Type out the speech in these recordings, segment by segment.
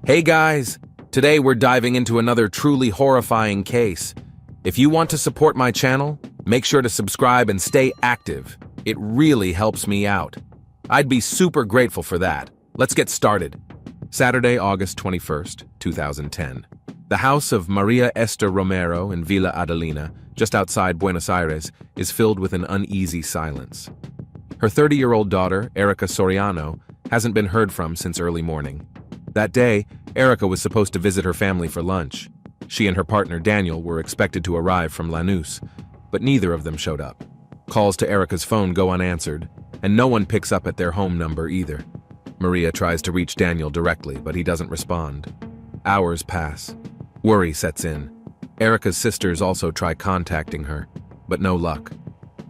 Hey guys! Today we're diving into another truly horrifying case. If you want to support my channel, make sure to subscribe and stay active. It really helps me out. I'd be super grateful for that. Let's get started. Saturday, August 21st, 2010. The house of Maria Esther Romero in Villa Adelina, just outside Buenos Aires, is filled with an uneasy silence. Her 30-year-old daughter, Erica Soriano, hasn't been heard from since early morning. That day, Erica was supposed to visit her family for lunch. She and her partner Daniel were expected to arrive from Lanús, but neither of them showed up. Calls to Erica's phone go unanswered, and no one picks up at their home number either. Maria tries to reach Daniel directly, but he doesn't respond. Hours pass. Worry sets in. Erica's sisters also try contacting her, but no luck.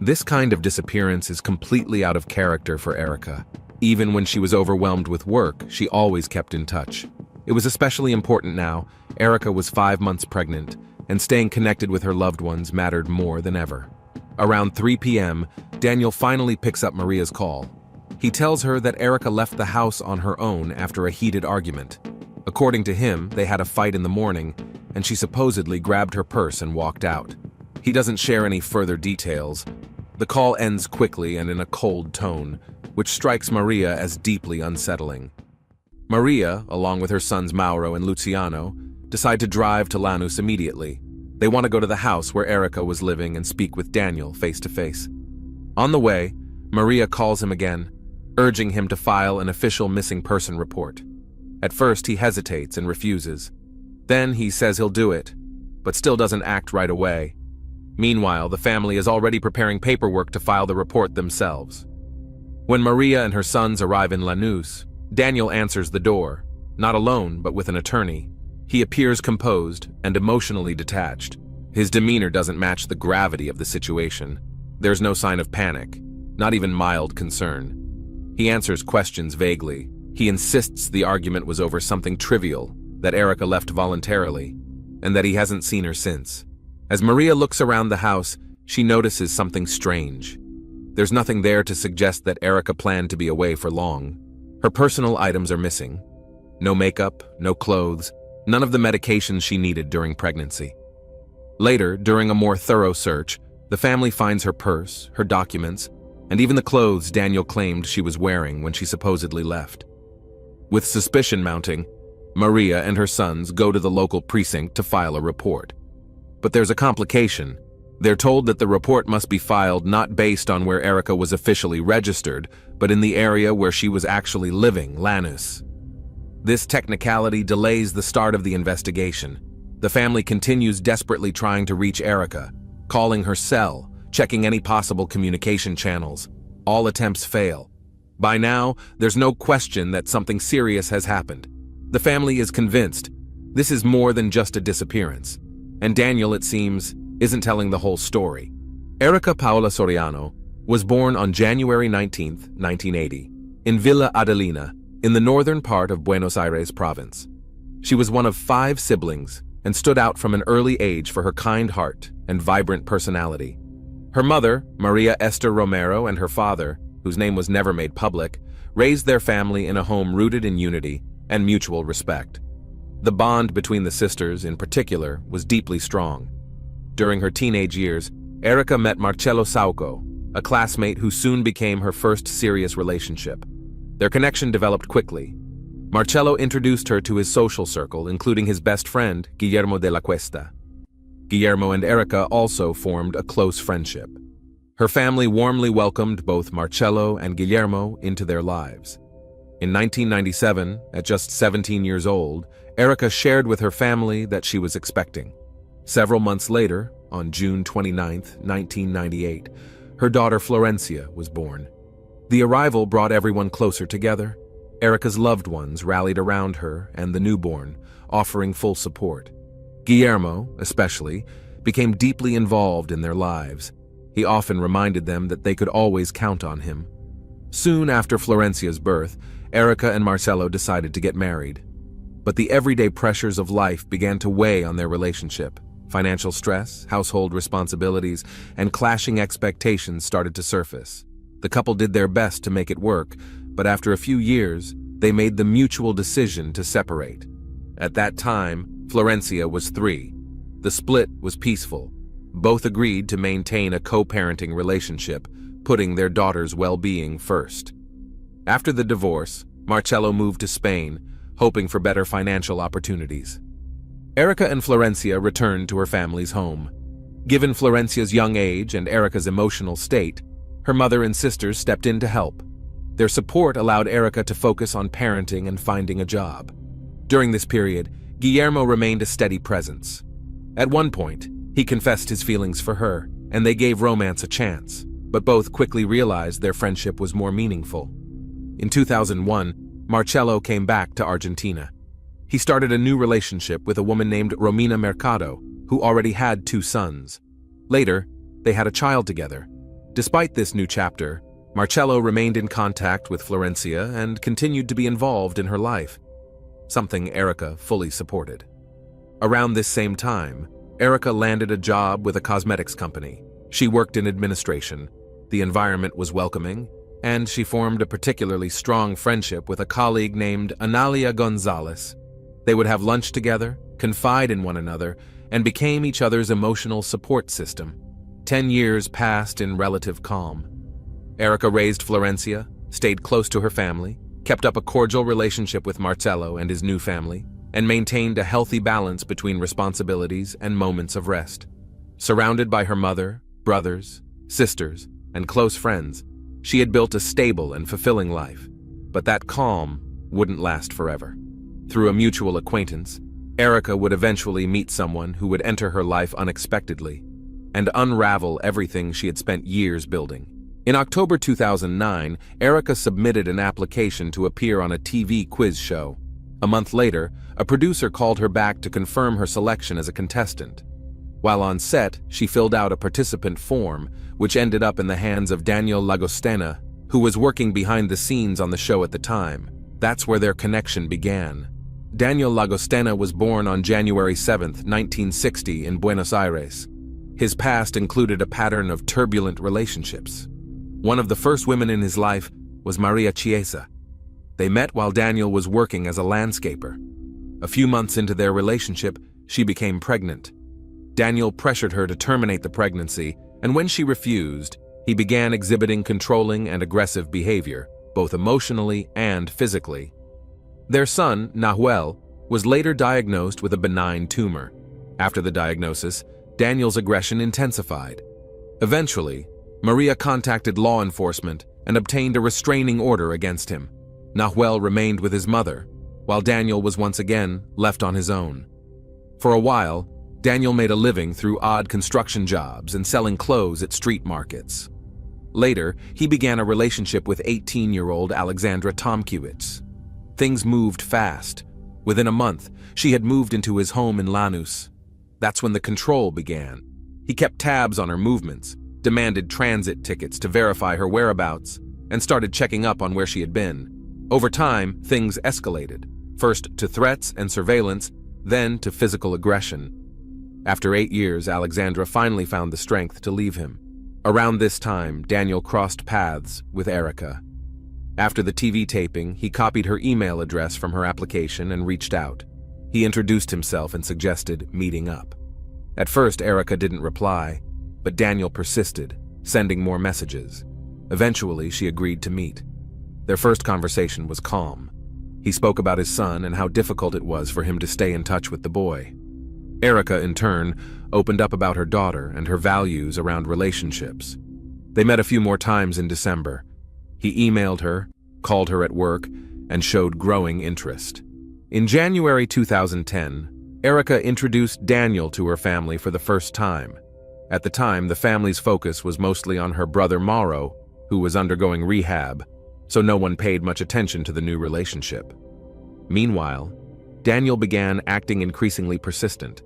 This kind of disappearance is completely out of character for Erica. Even when she was overwhelmed with work, she always kept in touch. It was especially important now. Erica was 5 months pregnant, and staying connected with her loved ones mattered more than ever. Around 3 p.m., Daniel finally picks up Maria's call. He tells her that Erica left the house on her own after a heated argument. According to him, they had a fight in the morning, and she supposedly grabbed her purse and walked out. He doesn't share any further details. The call ends quickly and in a cold tone, which strikes Maria as deeply unsettling. Maria, along with her sons Mauro and Luciano, decide to drive to Lanús immediately. They want to go to the house where Erica was living and speak with Daniel face to face. On the way, Maria calls him again, urging him to file an official missing person report. At first, he hesitates and refuses. Then he says he'll do it, but still doesn't act right away. Meanwhile, the family is already preparing paperwork to file the report themselves. When Maria and her sons arrive in Lanús, Daniel answers the door, not alone but with an attorney. He appears composed and emotionally detached. His demeanor doesn't match the gravity of the situation. There's no sign of panic, not even mild concern. He answers questions vaguely. He insists the argument was over something trivial, that Erica left voluntarily, and that he hasn't seen her since. As Maria looks around the house, she notices something strange. There's nothing there to suggest that Erica planned to be away for long. Her personal items are missing. No makeup, no clothes, none of the medications she needed during pregnancy. Later, during a more thorough search, the family finds her purse, her documents, and even the clothes Daniel claimed she was wearing when she supposedly left. With suspicion mounting, Maria and her sons go to the local precinct to file a report. But there's a complication. They're told that the report must be filed not based on where Erica was officially registered, but in the area where she was actually living, Lanús. This technicality delays the start of the investigation. The family continues desperately trying to reach Erica, calling her cell, checking any possible communication channels. All attempts fail. By now, there's no question that something serious has happened. The family is convinced this is more than just a disappearance. And Daniel, it seems, isn't telling the whole story. Erica Paola Soriano was born on January 19, 1980, in Villa Adelina, in the northern part of Buenos Aires province. She was one of 5 siblings and stood out from an early age for her kind heart and vibrant personality. Her mother, Maria Esther Romero, and her father, whose name was never made public, raised their family in a home rooted in unity and mutual respect. The bond between the sisters, in particular, was deeply strong. During her teenage years, Erica met Marcelo Sauco, a classmate who soon became her first serious relationship. Their connection developed quickly. Marcelo introduced her to his social circle, including his best friend, Guillermo de la Cuesta. Guillermo and Erica also formed a close friendship. Her family warmly welcomed both Marcelo and Guillermo into their lives. In 1997, at just 17 years old, Erica shared with her family that she was expecting. Several months later, on June 29, 1998, her daughter Florencia was born. The arrival brought everyone closer together. Erica's loved ones rallied around her and the newborn, offering full support. Guillermo, especially, became deeply involved in their lives. He often reminded them that they could always count on him. Soon after Florencia's birth, Erica and Marcelo decided to get married. But the everyday pressures of life began to weigh on their relationship. Financial stress, household responsibilities, and clashing expectations started to surface. The couple did their best to make it work, but after a few years, they made the mutual decision to separate. At that time, Florencia was 3. The split was peaceful. Both agreed to maintain a co-parenting relationship, putting their daughter's well-being first. After the divorce, Marcello moved to Spain, hoping for better financial opportunities. Erica and Florencia returned to her family's home. Given Florencia's young age and Erica's emotional state, her mother and sisters stepped in to help. Their support allowed Erica to focus on parenting and finding a job. During this period, Guillermo remained a steady presence. At one point, he confessed his feelings for her, and they gave romance a chance, but both quickly realized their friendship was more meaningful. In 2001, Marcello came back to Argentina. He started a new relationship with a woman named Romina Mercado, who already had 2 sons. Later, they had a child together. Despite this new chapter, Marcello remained in contact with Florencia and continued to be involved in her life, something Erica fully supported. Around this same time, Erica landed a job with a cosmetics company. She worked in administration. The environment was welcoming, and she formed a particularly strong friendship with a colleague named Analia Gonzalez. They would have lunch together, confide in one another, and became each other's emotional support system. 10 years passed in relative calm. Erica raised Florencia, stayed close to her family, kept up a cordial relationship with Marcello and his new family, and maintained a healthy balance between responsibilities and moments of rest. Surrounded by her mother, brothers, sisters, and close friends, she had built a stable and fulfilling life. But that calm wouldn't last forever. Through a mutual acquaintance, Erica would eventually meet someone who would enter her life unexpectedly and unravel everything she had spent years building. In October 2009, Erica submitted an application to appear on a TV quiz show. A month later, a producer called her back to confirm her selection as a contestant. While on set, she filled out a participant form, which ended up in the hands of Daniel Lagostena, who was working behind the scenes on the show at the time. That's where their connection began. Daniel Lagostena was born on January 7, 1960, in Buenos Aires. His past included a pattern of turbulent relationships. One of the first women in his life was Maria Chiesa. They met while Daniel was working as a landscaper. A few months into their relationship, she became pregnant. Daniel pressured her to terminate the pregnancy, and when she refused, he began exhibiting controlling and aggressive behavior, both emotionally and physically. Their son, Nahuel, was later diagnosed with a benign tumor. After the diagnosis, Daniel's aggression intensified. Eventually, Maria contacted law enforcement and obtained a restraining order against him. Nahuel remained with his mother, while Daniel was once again left on his own. For a while, Daniel made a living through odd construction jobs and selling clothes at street markets. Later, he began a relationship with 18-year-old Alexandra Tomkiewicz. Things moved fast. Within a month, she had moved into his home in Lanús. That's when the control began. He kept tabs on her movements, demanded transit tickets to verify her whereabouts, and started checking up on where she had been. Over time, things escalated, first to threats and surveillance, then to physical aggression. After 8 years, Alexandra finally found the strength to leave him. Around this time, Daniel crossed paths with Erica. After the TV taping, he copied her email address from her application and reached out. He introduced himself and suggested meeting up. At first, Erica didn't reply, but Daniel persisted, sending more messages. Eventually, she agreed to meet. Their first conversation was calm. He spoke about his son and how difficult it was for him to stay in touch with the boy. Erica, in turn, opened up about her daughter and her values around relationships. They met a few more times in December. He emailed her, called her at work, and showed growing interest. In January 2010, Erica introduced Daniel to her family for the first time. At the time, the family's focus was mostly on her brother Mauro, who was undergoing rehab, so no one paid much attention to the new relationship. Meanwhile, Daniel began acting increasingly persistent.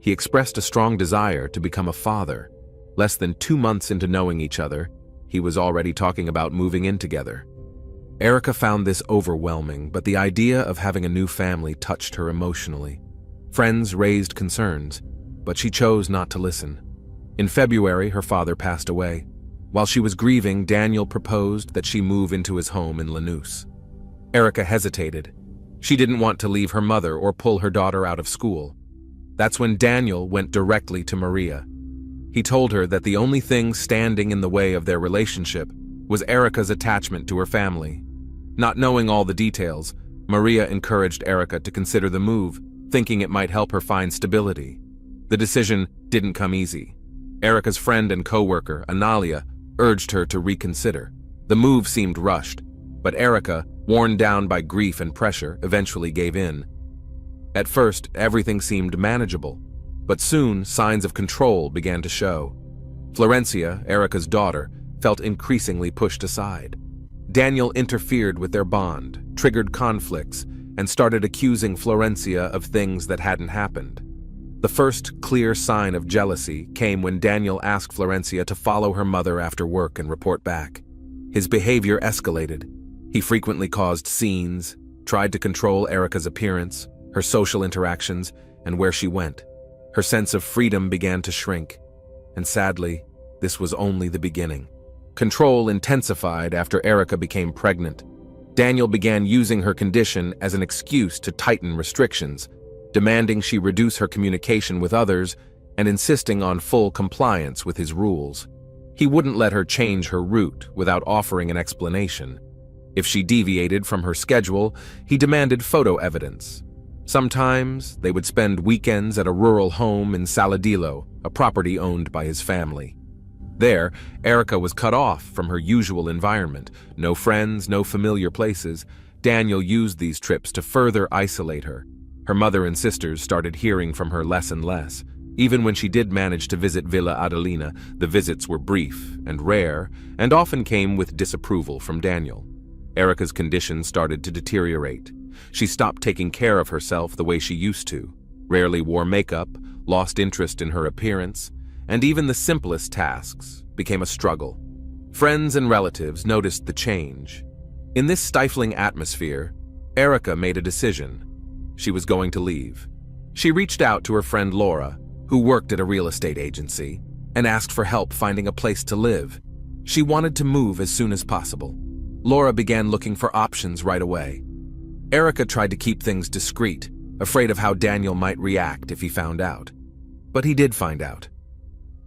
He expressed a strong desire to become a father. Less than 2 months into knowing each other, he was already talking about moving in together. Erica found this overwhelming, but the idea of having a new family touched her emotionally. Friends raised concerns, but she chose not to listen. In February, her father passed away. While she was grieving, Daniel proposed that she move into his home in Lanús. Erica hesitated. She didn't want to leave her mother or pull her daughter out of school. That's when Daniel went directly to Maria. He told her that the only thing standing in the way of their relationship was Erica's attachment to her family. Not knowing all the details, Maria encouraged Erica to consider the move, thinking it might help her find stability. The decision didn't come easy. Erica's friend and co-worker, Analia, urged her to reconsider. The move seemed rushed, but Erica, worn down by grief and pressure, eventually gave in. At first, everything seemed manageable, but soon signs of control began to show. Florencia, Erica's daughter, felt increasingly pushed aside. Daniel interfered with their bond, triggered conflicts, and started accusing Florencia of things that hadn't happened. The first clear sign of jealousy came when Daniel asked Florencia to follow her mother after work and report back. His behavior escalated. He frequently caused scenes, tried to control Erica's appearance, her social interactions, and where she went. Her sense of freedom began to shrink, and sadly, this was only the beginning. Control intensified after Erica became pregnant. Daniel began using her condition as an excuse to tighten restrictions, demanding she reduce her communication with others and insisting on full compliance with his rules. He wouldn't let her change her route without offering an explanation. If she deviated from her schedule, he demanded photo evidence. Sometimes they would spend weekends at a rural home in Saladillo, a property owned by his family. There, Erica was cut off from her usual environment. No friends, no familiar places. Daniel used these trips to further isolate her. Her mother and sisters started hearing from her less and less. Even when she did manage to visit Villa Adelina, the visits were brief and rare, and often came with disapproval from Daniel. Erica's condition started to deteriorate. She stopped taking care of herself the way she used to, rarely wore makeup, lost interest in her appearance, and even the simplest tasks became a struggle. Friends and relatives noticed the change. In this stifling atmosphere, Erica made a decision. She was going to leave. She reached out to her friend Laura, who worked at a real estate agency, and asked for help finding a place to live. She wanted to move as soon as possible. Laura began looking for options right away. Erica tried to keep things discreet, afraid of how Daniel might react if he found out. But he did find out.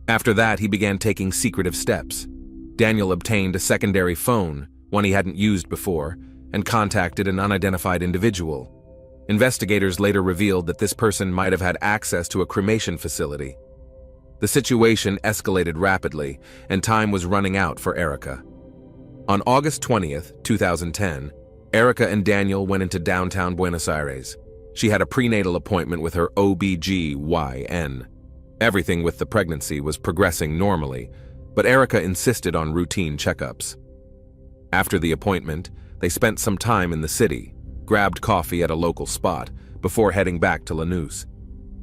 After that, he began taking secretive steps. Daniel obtained a secondary phone, one he hadn't used before, and contacted an unidentified individual. Investigators later revealed that this person might have had access to a cremation facility. The situation escalated rapidly, and time was running out for Erica. On August 20th, 2010, Erica and Daniel went into downtown Buenos Aires. She had a prenatal appointment with her OB-GYN. Everything with the pregnancy was progressing normally, but Erica insisted on routine checkups. After the appointment, they spent some time in the city, grabbed coffee at a local spot, before heading back to Lanús.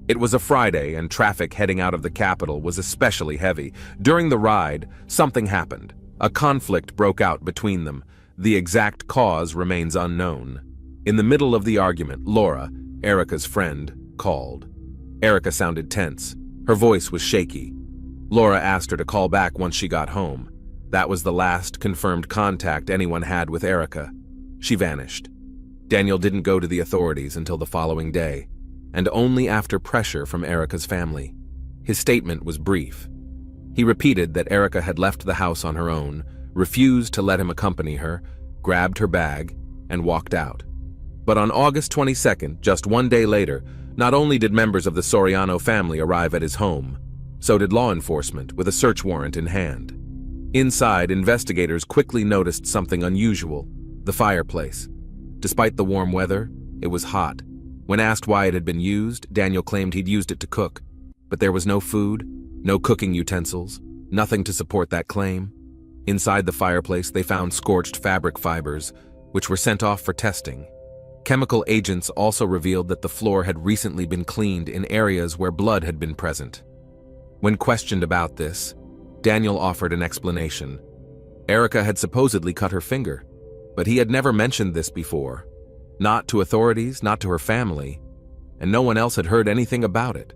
It was a Friday, and traffic heading out of the capital was especially heavy. During the ride, something happened. A conflict broke out between them. The exact cause remains unknown. In the middle of the argument, Laura, Erica's friend, called. Erica sounded tense. Her voice was shaky. Laura asked her to call back once she got home. That was the last confirmed contact anyone had with Erica. She vanished. Daniel didn't go to the authorities until the following day, and only after pressure from Erica's family. His statement was brief. He repeated that Erica had left the house on her own, refused to let him accompany her, grabbed her bag, and walked out. But on August 22nd, just one day later, not only did members of the Soriano family arrive at his home, so did law enforcement with a search warrant in hand. Inside, investigators quickly noticed something unusual: the fireplace. Despite the warm weather, it was hot. When asked why it had been used, Daniel claimed he'd used it to cook. But there was no food, no cooking utensils, nothing to support that claim. Inside the fireplace, they found scorched fabric fibers, which were sent off for testing. Chemical agents also revealed that the floor had recently been cleaned in areas where blood had been present. When questioned about this, Daniel offered an explanation. Erica had supposedly cut her finger, but he had never mentioned this before. Not to authorities, not to her family, and no one else had heard anything about it.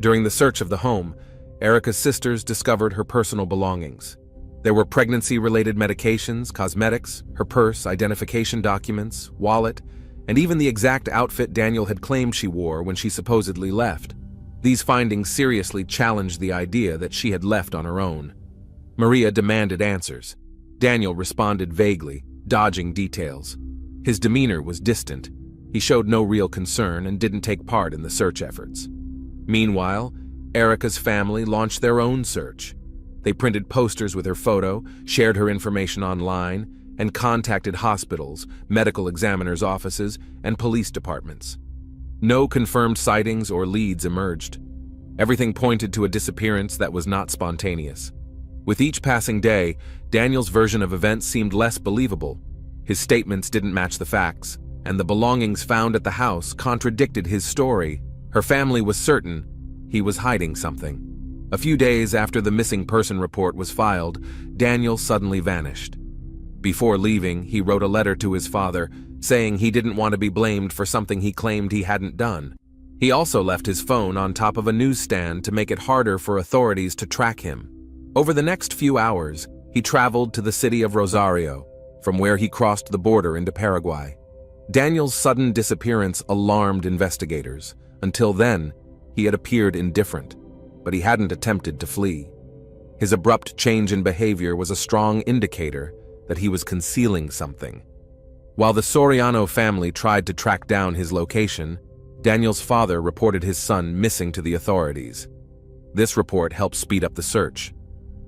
During the search of the home, Erica's sisters discovered her personal belongings. There were pregnancy-related medications, cosmetics, her purse, identification documents, wallet, and even the exact outfit Daniel had claimed she wore when she supposedly left. These findings seriously challenged the idea that she had left on her own. Maria demanded answers. Daniel responded vaguely, dodging details. His demeanor was distant. He showed no real concern and didn't take part in the search efforts. Meanwhile, Erica's family launched their own search. They printed posters with her photo, shared her information online, and contacted hospitals, medical examiners' offices, and police departments. No confirmed sightings or leads emerged. Everything pointed to a disappearance that was not spontaneous. With each passing day, Daniel's version of events seemed less believable. His statements didn't match the facts, and the belongings found at the house contradicted his story. Her family was certain he was hiding something. A few days after the missing person report was filed, Daniel suddenly vanished. Before leaving, he wrote a letter to his father, saying he didn't want to be blamed for something he claimed he hadn't done. He also left his phone on top of a newsstand to make it harder for authorities to track him. Over the next few hours, he traveled to the city of Rosario, from where he crossed the border into Paraguay. Daniel's sudden disappearance alarmed investigators. Until then, he had appeared indifferent, but he hadn't attempted to flee. His abrupt change in behavior was a strong indicator that he was concealing something. While the Soriano family tried to track down his location, Daniel's father reported his son missing to the authorities. This report helped speed up the search.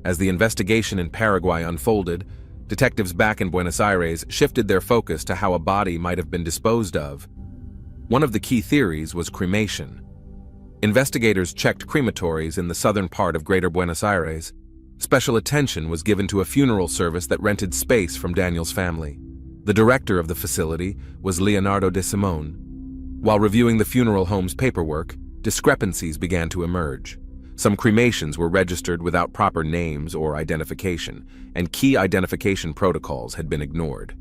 As the investigation in Paraguay unfolded, detectives back in Buenos Aires shifted their focus to how a body might have been disposed of. One of the key theories was cremation. Investigators checked crematories in the southern part of Greater Buenos Aires. Special attention was given to a funeral service that rented space from Daniel's family. The director of the facility was Leonardo de Simone. While reviewing the funeral home's paperwork, discrepancies began to emerge. Some cremations were registered without proper names or identification, and key identification protocols had been ignored.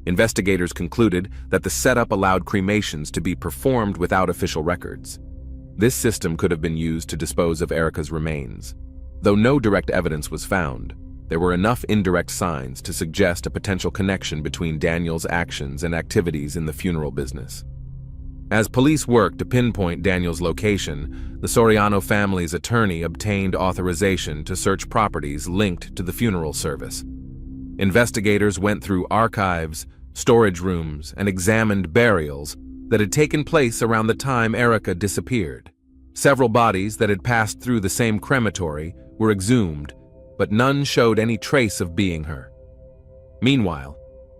Investigators concluded that the setup allowed cremations to be performed without official records. This system could have been used to dispose of Erica's remains. Though no direct evidence was found, there were enough indirect signs to suggest a potential connection between Daniel's actions and activities in the funeral business. As police worked to pinpoint Daniel's location, the Soriano family's attorney obtained authorization to search properties linked to the funeral service. Investigators went through archives, storage rooms, and examined burials that had taken place around the time Erica disappeared. Several bodies that had passed through the same crematory were exhumed, but none showed any trace of being her. Meanwhile,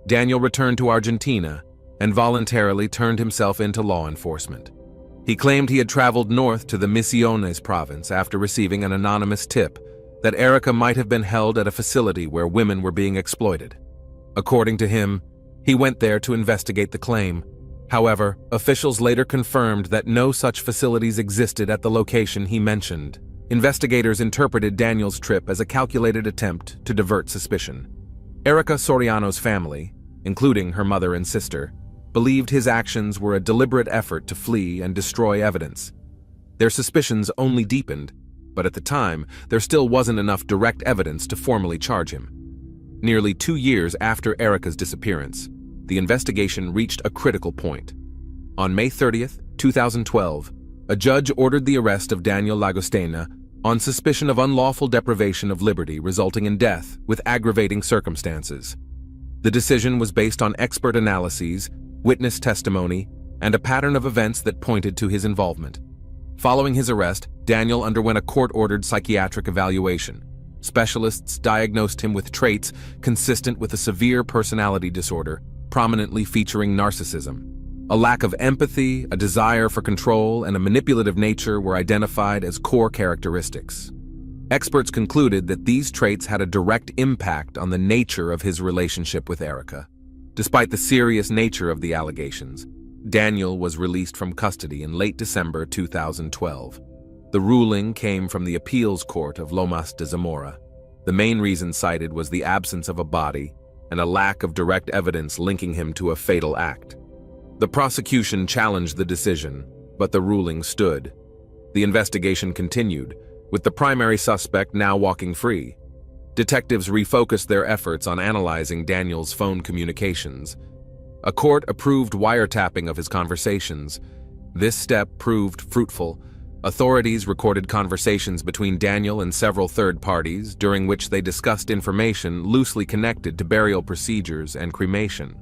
Daniel returned to Argentina and voluntarily turned himself into law enforcement. He claimed he had traveled north to the Misiones province after receiving an anonymous tip that Erica might have been held at a facility where women were being exploited. According to him, he went there to investigate the claim. However, officials later confirmed that no such facilities existed at the location he mentioned. Investigators interpreted Daniel's trip as a calculated attempt to divert suspicion. Erica Soriano's family, including her mother and sister, believed his actions were a deliberate effort to flee and destroy evidence. Their suspicions only deepened, but at the time, there still wasn't enough direct evidence to formally charge him. Nearly 2 years after Erica's disappearance, the investigation reached a critical point. On May 30th, 2012, a judge ordered the arrest of Daniel Llagostena on suspicion of unlawful deprivation of liberty resulting in death with aggravating circumstances. The decision was based on expert analyses, witness testimony, and a pattern of events that pointed to his involvement. Following his arrest, Daniel underwent a court-ordered psychiatric evaluation. Specialists diagnosed him with traits consistent with a severe personality disorder, prominently featuring narcissism. A lack of empathy, a desire for control, and a manipulative nature were identified as core characteristics. Experts concluded that these traits had a direct impact on the nature of his relationship with Erica. Despite the serious nature of the allegations, Daniel was released from custody in late December 2012. The ruling came from the appeals court of Lomas de Zamora. The main reason cited was the absence of a body and a lack of direct evidence linking him to a fatal act. The prosecution challenged the decision, but the ruling stood. The investigation continued, with the primary suspect now walking free. Detectives refocused their efforts on analyzing Daniel's phone communications. A court-approved wiretapping of his conversations. This step proved fruitful. Authorities recorded conversations between Daniel and several third parties, during which they discussed information loosely connected to burial procedures and cremation.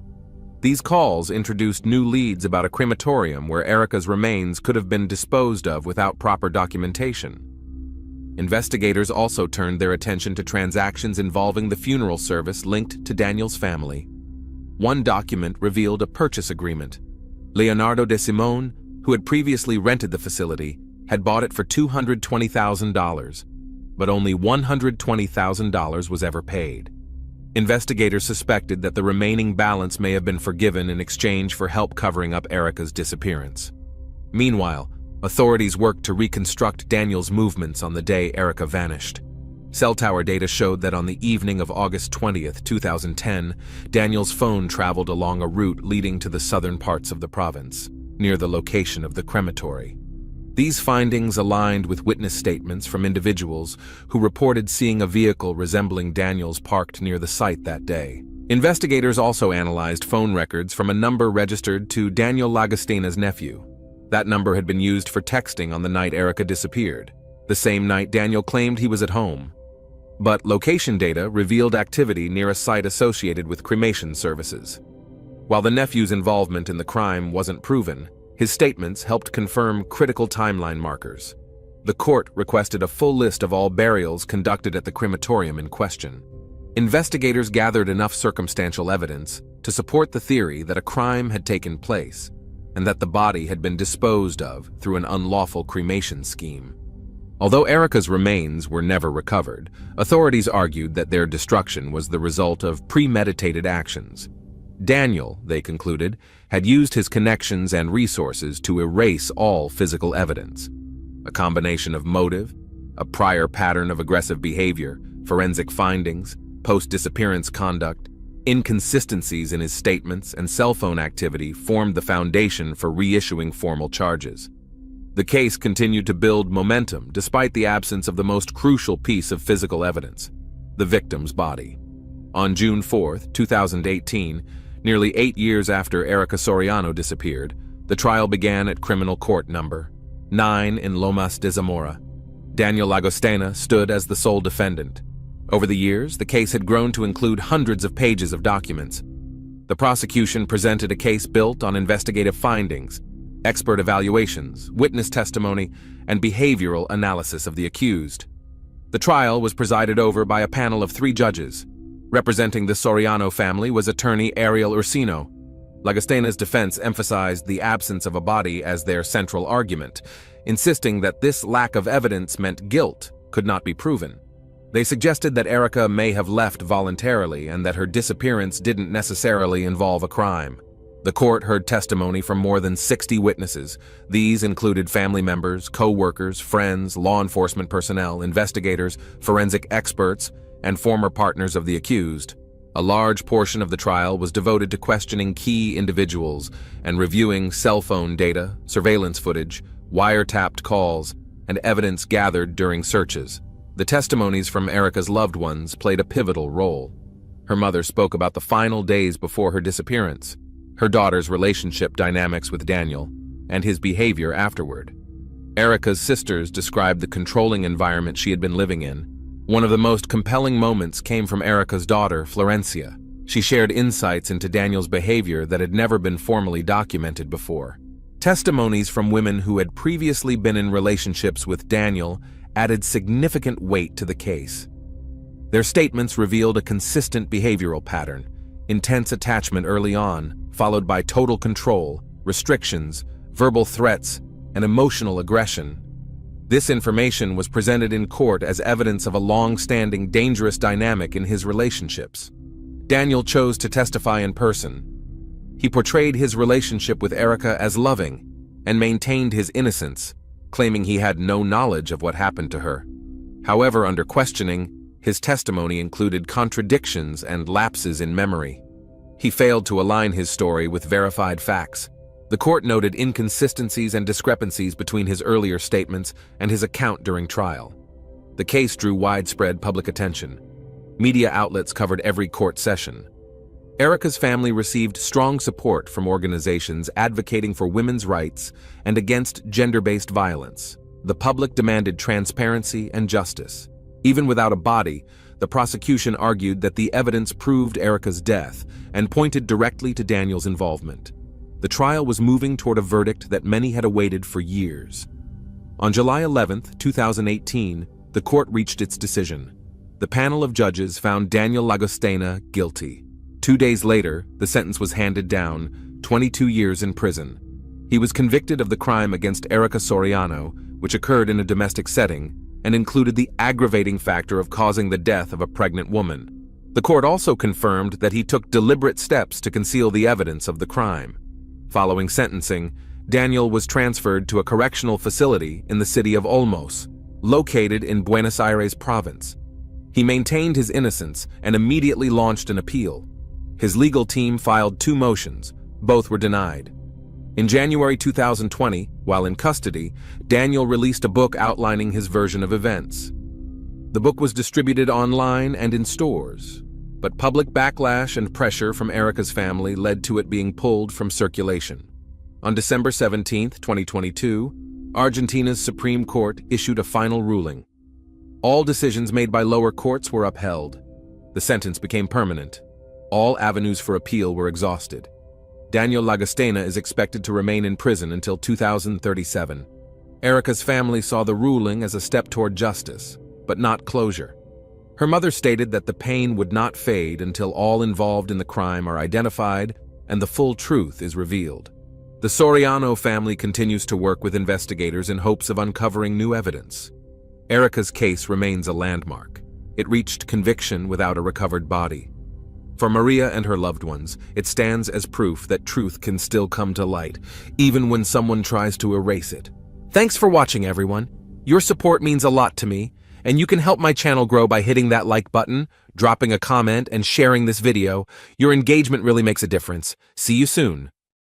These calls introduced new leads about a crematorium where Erica's remains could have been disposed of without proper documentation. Investigators also turned their attention to transactions involving the funeral service linked to Daniel's family. One document revealed a purchase agreement. Leonardo de Simone, who had previously rented the facility, had bought it for $220,000, but only $120,000 was ever paid. Investigators suspected that the remaining balance may have been forgiven in exchange for help covering up Erica's disappearance. Meanwhile, authorities worked to reconstruct Daniel's movements on the day Erica vanished. Cell tower data showed that on the evening of August 20th, 2010, Daniel's phone traveled along a route leading to the southern parts of the province, near the location of the crematory. These findings aligned with witness statements from individuals who reported seeing a vehicle resembling Daniel's parked near the site that day. Investigators also analyzed phone records from a number registered to Daniel Lagastena's nephew. That number had been used for texting on the night Erica disappeared, the same night Daniel claimed he was at home. But location data revealed activity near a site associated with cremation services. While the nephew's involvement in the crime wasn't proven, his statements helped confirm critical timeline markers. The court requested a full list of all burials conducted at the crematorium in question. Investigators gathered enough circumstantial evidence to support the theory that a crime had taken place and that the body had been disposed of through an unlawful cremation scheme. Although Erica's remains were never recovered, authorities argued that their destruction was the result of premeditated actions. Daniel, they concluded, had used his connections and resources to erase all physical evidence. A combination of motive, a prior pattern of aggressive behavior, forensic findings, post-disappearance conduct, inconsistencies in his statements, and cell phone activity formed the foundation for reissuing formal charges. The case continued to build momentum despite the absence of the most crucial piece of physical evidence, the victim's body. On June 4, 2018, nearly 8 years after Erica Soriano disappeared, the trial began at Criminal Court Number 9 in Lomas de Zamora. Daniel Lagostena stood as the sole defendant. Over the years, the case had grown to include hundreds of pages of documents. The prosecution presented a case built on investigative findings, expert evaluations, witness testimony, and behavioral analysis of the accused. The trial was presided over by a panel of 3 judges. Representing the Soriano family was attorney Ariel Ursino. Lagostena's defense emphasized the absence of a body as their central argument, insisting that this lack of evidence meant guilt could not be proven. They suggested that Erica may have left voluntarily and that her disappearance didn't necessarily involve a crime. The court heard testimony from more than 60 witnesses. These included family members, co-workers, friends, law enforcement personnel, investigators, forensic experts, and former partners of the accused. A large portion of the trial was devoted to questioning key individuals and reviewing cell phone data, surveillance footage, wiretapped calls, and evidence gathered during searches. The testimonies from Erica's loved ones played a pivotal role. Her mother spoke about the final days before her disappearance, her daughter's relationship dynamics with Daniel, and his behavior afterward. Erica's sisters described the controlling environment she had been living in. One of the most compelling moments came from Erica's daughter, Florencia. She shared insights into Daniel's behavior that had never been formally documented before. Testimonies from women who had previously been in relationships with Daniel added significant weight to the case. Their statements revealed a consistent behavioral pattern: intense attachment early on, followed by total control, restrictions, verbal threats, and emotional aggression. This information was presented in court as evidence of a long-standing dangerous dynamic in his relationships. Daniel chose to testify in person. He portrayed his relationship with Erica as loving and maintained his innocence, claiming he had no knowledge of what happened to her. However, under questioning, his testimony included contradictions and lapses in memory. He failed to align his story with verified facts. The court noted inconsistencies and discrepancies between his earlier statements and his account during trial. The case drew widespread public attention. Media outlets covered every court session. Erica's family received strong support from organizations advocating for women's rights and against gender-based violence. The public demanded transparency and justice. Even without a body, the prosecution argued that the evidence proved Erica's death and pointed directly to Daniel's involvement. The trial was moving toward a verdict that many had awaited for years. On July 11, 2018, the court reached its decision. The panel of judges found Daniel Llagostena guilty. 2 days later, the sentence was handed down, 22 years in prison. He was convicted of the crime against Erica Soriano, which occurred in a domestic setting, and included the aggravating factor of causing the death of a pregnant woman. The court also confirmed that he took deliberate steps to conceal the evidence of the crime. Following sentencing, Daniel was transferred to a correctional facility in the city of Olmos, located in Buenos Aires province. He maintained his innocence and immediately launched an appeal. His legal team filed 2 motions. Both were denied. In January 2020, while in custody, Daniel released a book outlining his version of events. The book was distributed online and in stores, but public backlash and pressure from Erica's family led to it being pulled from circulation. On December 17, 2022, Argentina's Supreme Court issued a final ruling. All decisions made by lower courts were upheld. The sentence became permanent. All avenues for appeal were exhausted. Daniel Llagostena is expected to remain in prison until 2037. Erica's family saw the ruling as a step toward justice, but not closure. Her mother stated that the pain would not fade until all involved in the crime are identified and the full truth is revealed. The Soriano family continues to work with investigators in hopes of uncovering new evidence. Erica's case remains a landmark. It reached conviction without a recovered body. For Maria and her loved ones, it stands as proof that truth can still come to light, even when someone tries to erase it. Thanks for watching, everyone. Your support means a lot to me, and you can help my channel grow by hitting that like button, dropping a comment, and sharing this video. Your engagement really makes a difference. See you soon.